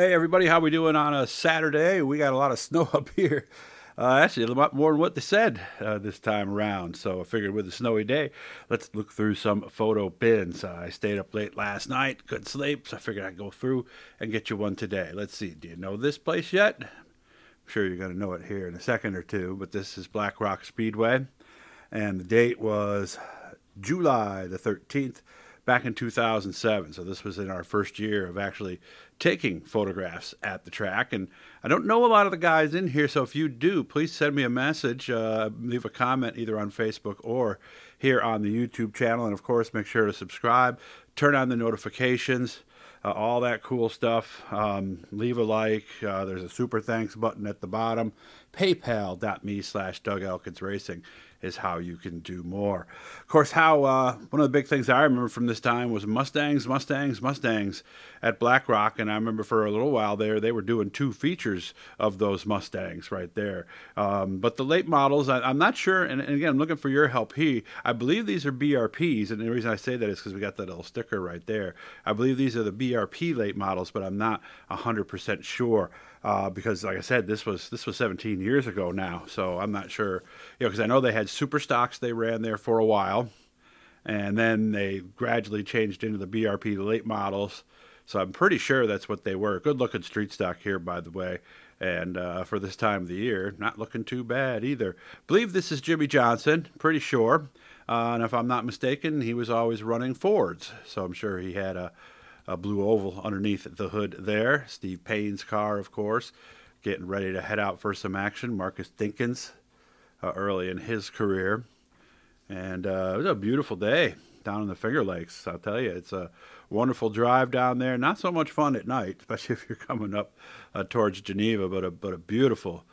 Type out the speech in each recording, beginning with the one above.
Hey everybody, how we doing on a Saturday? We got a lot of snow up here. Actually, a lot more than what they said this time around. So I figured with a snowy day, let's look through some photo bins. I stayed up late last night, couldn't sleep, so I figured I'd go through and get you one today. Let's see, do you know this place yet? I'm sure you're going to know it here in a second or two, but this is Black Rock Speedway, and the date was July the 13th, back in 2007. So this was in our first year of actually taking photographs at the track. And I don't know a lot of the guys in here, so if you do, please send me a message, leave a comment either on Facebook or here on the YouTube channel. And of course, make sure to subscribe, turn on the notifications, all that cool stuff. Leave a like. There's a super thanks button at the bottom. PayPal.me/Doug Elkins Racing is how you can do more. Of course, how one of the big things I remember from this time was Mustangs at Black Rock, and I remember for a little while there they were doing two features of those Mustangs right there. But the late models, I'm not sure, and again, I'm looking for your help here. I believe these are BRPs, and the reason I say that is because we got that little sticker right there. I believe these are the BRP late models, but I'm not 100% sure. Because, like I said, this was 17 years ago now, so I'm not sure. Because I know they had super stocks they ran there for a while, and then they gradually changed into the BRP late models. So I'm pretty sure that's what they were. Good looking street stock here, by the way, and for this time of the year, not looking too bad either. Believe this is Jimmy Johnson, pretty sure. And if I'm not mistaken, he was always running Fords, so I'm sure he had a blue oval underneath the hood there. Steve Payne's car, of course, getting ready to head out for some action. Marcus Dinkins, early in his career. And it was a beautiful day down in the Finger Lakes. I'll tell you, it's a wonderful drive down there. Not so much fun at night, especially if you're coming up towards Geneva, but a beautiful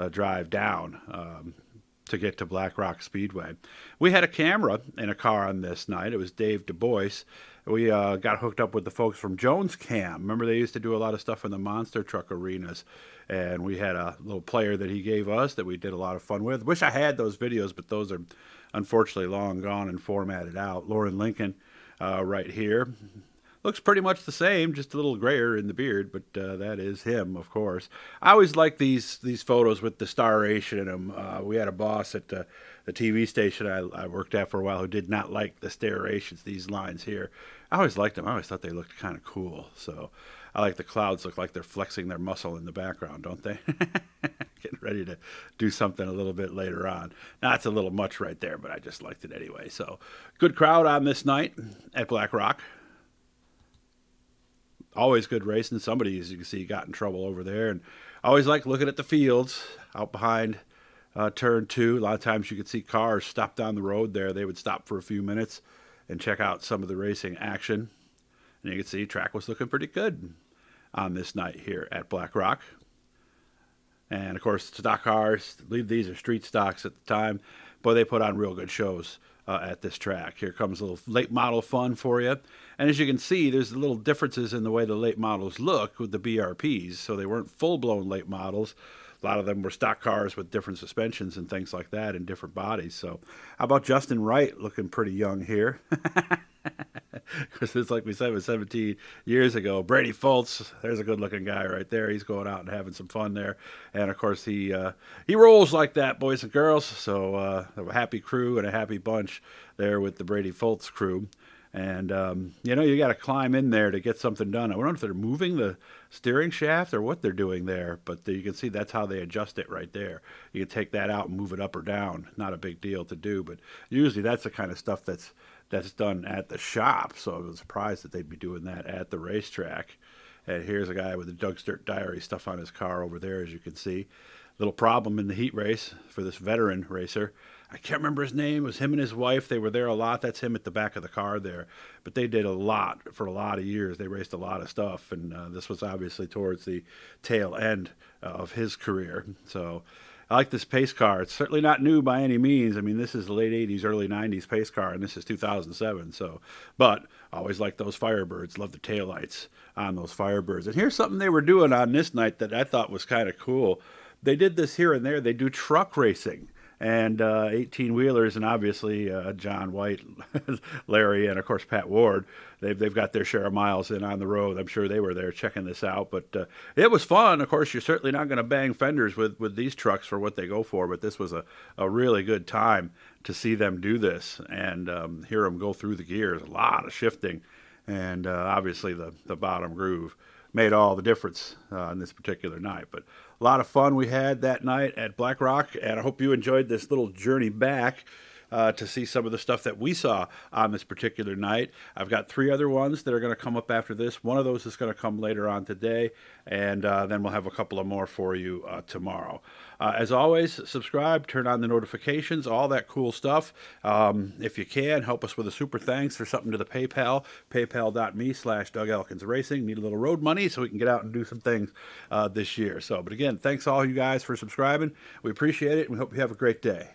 drive down to get to Black Rock Speedway. We had a camera in a car on this night. It was Dave Du Bois. We got hooked up with the folks from Jones Cam. Remember, they used to do a lot of stuff in the monster truck arenas, and we had a little player that he gave us that we did a lot of fun with. Wish I had those videos, but those are unfortunately long gone and formatted out. Lauren Lincoln right here. Looks pretty much the same, just a little grayer in the beard, but that is him, of course. I always like these photos with the starration in them. We had a boss at the TV station I worked at for a while who did not like the starations, these lines here. I always liked them. I always thought they looked kind of cool. So I like the clouds look like they're flexing their muscle in the background, don't they? Getting ready to do something a little bit later on. Now, it's a little much right there, but I just liked it anyway. So good crowd on this night at Black Rock. Always good racing. Somebody, as you can see, got in trouble over there. And I always like looking at the fields out behind turn two. A lot of times you could see cars stop down the road there. They would stop for a few minutes and check out some of the racing action. And you can see track was looking pretty good on this night here at Black Rock. And of course, stock cars, I believe these are street stocks at the time. Boy, they put on real good shows at this track. Here comes a little late model fun for you. And as you can see, there's little differences in the way the late models look with the BRPs. So they weren't full-blown late models. A lot of them were stock cars with different suspensions and things like that and different bodies. So how about Justin Wright looking pretty young here? Because it's like we said, it was 17 years ago. Brady Fultz, there's a good-looking guy right there. He's going out and having some fun there. And, of course, he rolls like that, boys and girls. So a happy crew and a happy bunch there with the Brady Fultz crew. And, you got to climb in there to get something done. I wonder if they're moving the steering shaft or what they're doing there. But you can see that's how they adjust it right there. You can take that out and move it up or down. Not a big deal to do. But usually that's the kind of stuff that's done at the shop. So I was surprised that they'd be doing that at the racetrack. And here's a guy with the Doug's Dirt Diary stuff on his car over there, as you can see. Little problem in the heat race for this veteran racer. I can't remember his name. It was him and his wife. They were there a lot. That's him at the back of the car there. But they did a lot for a lot of years. They raced a lot of stuff. And this was obviously towards the tail end of his career. So I like this pace car. It's certainly not new by any means. I mean, this is the late 80s, early 90s pace car, and this is 2007. But I always like those Firebirds. Love the taillights on those Firebirds. And here's something they were doing on this night that I thought was kind of cool. They did this here and there. They do truck racing. and 18-wheelers, and obviously John White, Larry, and of course Pat Ward. They've got their share of miles in on the road. I'm sure they were there checking this out, but it was fun. Of course, you're certainly not going to bang fenders with these trucks for what they go for, but this was a really good time to see them do this and hear them go through the gears. A lot of shifting, and obviously the bottom groove made all the difference on this particular night. But a lot of fun we had that night at Black Rock, and I hope you enjoyed this little journey back to see some of the stuff that we saw on this particular night. I've got 3 other ones that are going to come up after this. One of those is going to come later on today, and then we'll have a couple of more for you tomorrow. As always, subscribe, turn on the notifications, all that cool stuff. If you can, help us with a super thanks or something to the PayPal, paypal.me/Doug Elkins Racing. Need a little road money so we can get out and do some things this year. But again, thanks all you guys for subscribing. We appreciate it, and we hope you have a great day.